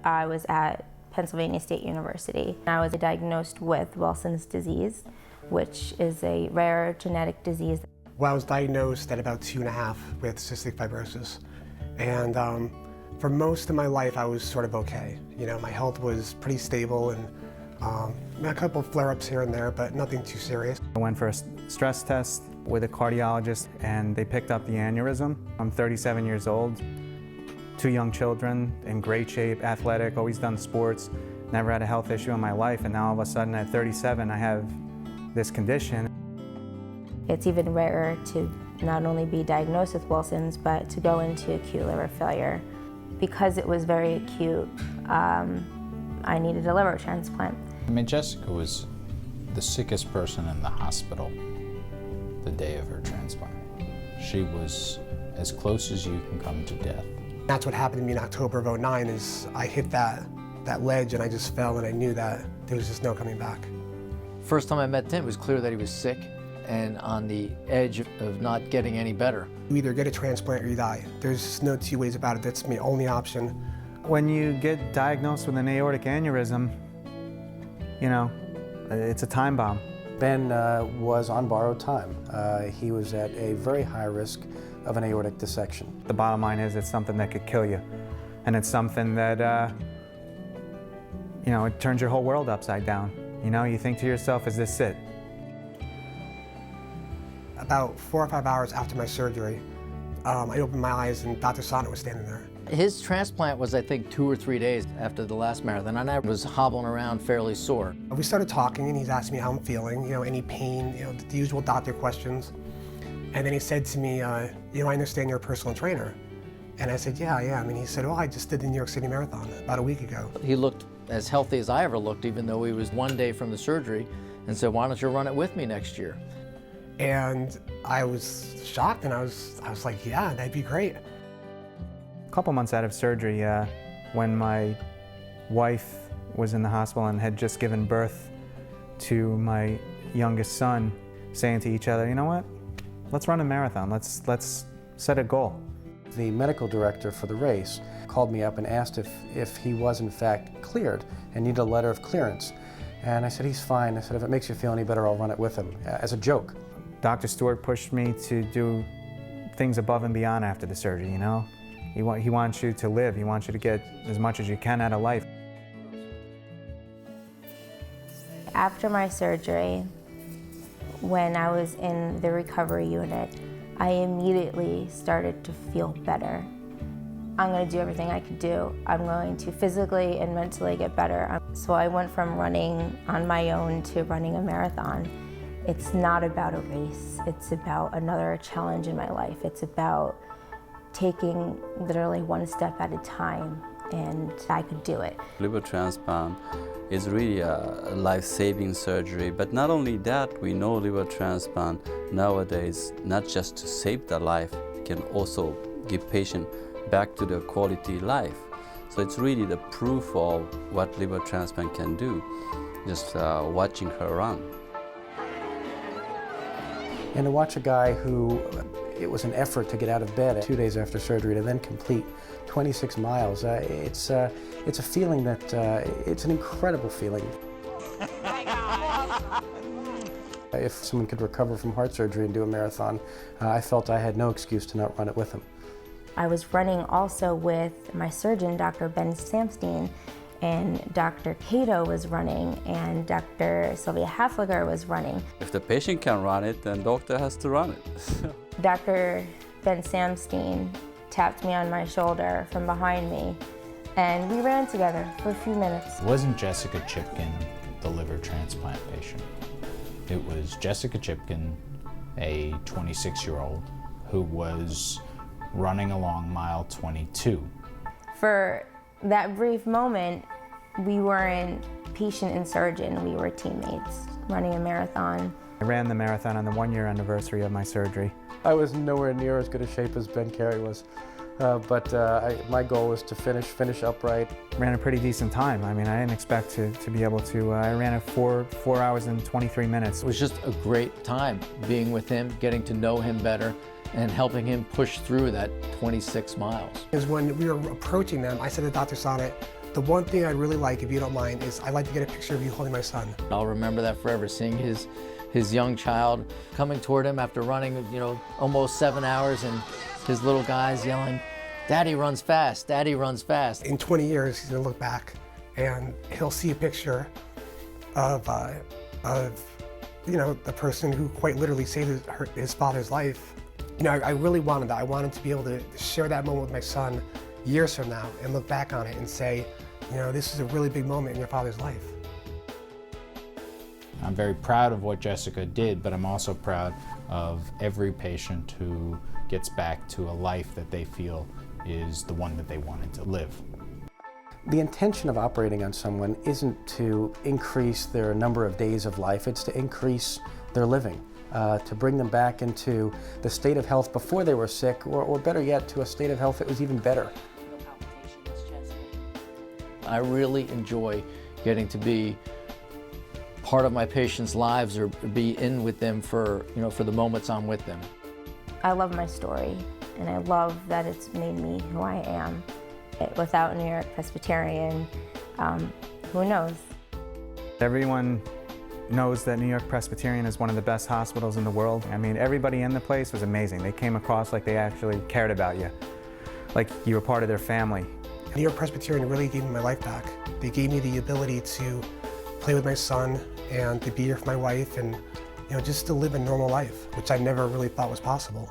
I was at Pennsylvania State University. I was diagnosed with Wilson's disease, which is a rare genetic disease. Well, I was diagnosed at about 2.5 with cystic fibrosis. And for most of my life, I was sort of okay. You know, my health was pretty stable and a couple of flare-ups here and there, but nothing too serious. I went for a stress test with a cardiologist and they picked up the aneurysm. I'm 37 years old, 2 young children, in great shape, athletic, always done sports, never had a health issue in my life, and now all of a sudden at 37 I have this condition. It's even rarer to not only be diagnosed with Wilson's, but to go into acute liver failure. Because it was very acute, I needed a liver transplant. I mean, Jessica was the sickest person in the hospital the day of her transplant. She was as close as you can come to death. That's what happened to me in October of '09 is I hit that ledge and I just fell and I knew that there was just no coming back. First time I met Tim, it was clear that he was sick and on the edge of not getting any better. You either get a transplant or you die. There's just no two ways about it. That's the only option. When you get diagnosed with an aortic aneurysm, you know, it's a time bomb. Ben was on borrowed time. He was at a very high risk of an aortic dissection. The bottom line is it's something that could kill you. And it's something that, you know, it turns your whole world upside down. You know, you think to yourself, is this it? About 4 or 5 hours after my surgery, I opened my eyes and Dr. Sonnet was standing there. His transplant was, I think, 2 or 3 days after the last marathon, and I was hobbling around fairly sore. We started talking and he's asking me how I'm feeling, you know, any pain, you know, the usual doctor questions. And then he said to me, you know, I understand you're a personal trainer. And I said, yeah, I am. And he said, well, I just did the New York City Marathon about a week ago. He looked as healthy as I ever looked, even though he was 1 day from the surgery, and said, why don't you run it with me next year? And I was shocked and I was like, yeah, that'd be great. A couple months out of surgery, when my wife was in the hospital and had just given birth to my youngest son, saying to each other, you know what, let's run a marathon, let's set a goal. The medical director for the race called me up and asked if he was in fact cleared and needed a letter of clearance. And I said, he's fine. I said, if it makes you feel any better, I'll run it with him, as a joke. Dr. Stewart pushed me to do things above and beyond after the surgery, you know? He wants you to live. He wants you to get as much as you can out of life. After my surgery, when I was in the recovery unit, I immediately started to feel better. I'm going to do everything I could do. I'm going to physically and mentally get better. So I went from running on my own to running a marathon. It's not about a race. It's about another challenge in my life. It's about taking literally one step at a time, and I could do it. Liver transplant is really a life-saving surgery, but not only that, we know liver transplant nowadays, not just to save the life, can also give patient back to their quality life. So it's really the proof of what liver transplant can do, just watching her run. And to watch a guy who, it was an effort to get out of bed 2 days after surgery to then complete 26 miles, it's a feeling that, it's an incredible feeling. If someone could recover from heart surgery and do a marathon, I felt I had no excuse to not run it with him. I was running also with my surgeon, Dr. Ben Samstein, and Dr. Cato was running, and Dr. Sylvia Hafliger was running. If the patient can run it, then doctor has to run it. Dr. Ben Samstein tapped me on my shoulder from behind me, and we ran together for a few minutes. It wasn't Jessica Chipkin, the liver transplant patient. It was Jessica Chipkin, a 26-year-old, who was running along mile 22. For that brief moment, we weren't patient and surgeon, we were teammates running a marathon. I ran the marathon on the 1-year anniversary of my surgery. I was nowhere near as good a shape as Ben Carey was, but my goal was to finish upright. Ran a pretty decent time. I mean, I didn't expect to be able to. I ran it 4 hours and 23 minutes. It was just a great time being with him, getting to know him better, and helping him push through that 26 miles. Because when we were approaching them, I said to Dr. Sonnet, The one thing I'd really like, if you don't mind, is I'd like to get a picture of you holding my son. I'll remember that forever, seeing his young child coming toward him after running, almost 7 hours, and his little guys yelling, "Daddy runs fast, Daddy runs fast." In 20 years, he's gonna look back and he'll see a picture of the person who quite literally saved his father's life. I really wanted that. I wanted to be able to share that moment with my son years from now and look back on it and say, this is a really big moment in your father's life. I'm very proud of what Jessica did, but I'm also proud of every patient who gets back to a life that they feel is the one that they wanted to live. The intention of operating on someone isn't to increase their number of days of life, it's to increase their living, to bring them back into the state of health before they were sick, or better yet, to a state of health that was even better. I really enjoy getting to be part of my patients' lives, or be in with them for the moments I'm with them. I love my story, and I love that it's made me who I am. Without New York-Presbyterian, who knows? Everyone knows that New York-Presbyterian is one of the best hospitals in the world. I mean, everybody in the place was amazing. They came across like they actually cared about you, like you were part of their family. New York-Presbyterian really gave me my life back. They gave me the ability to play with my son and to be here for my wife, and just to live a normal life, which I never really thought was possible.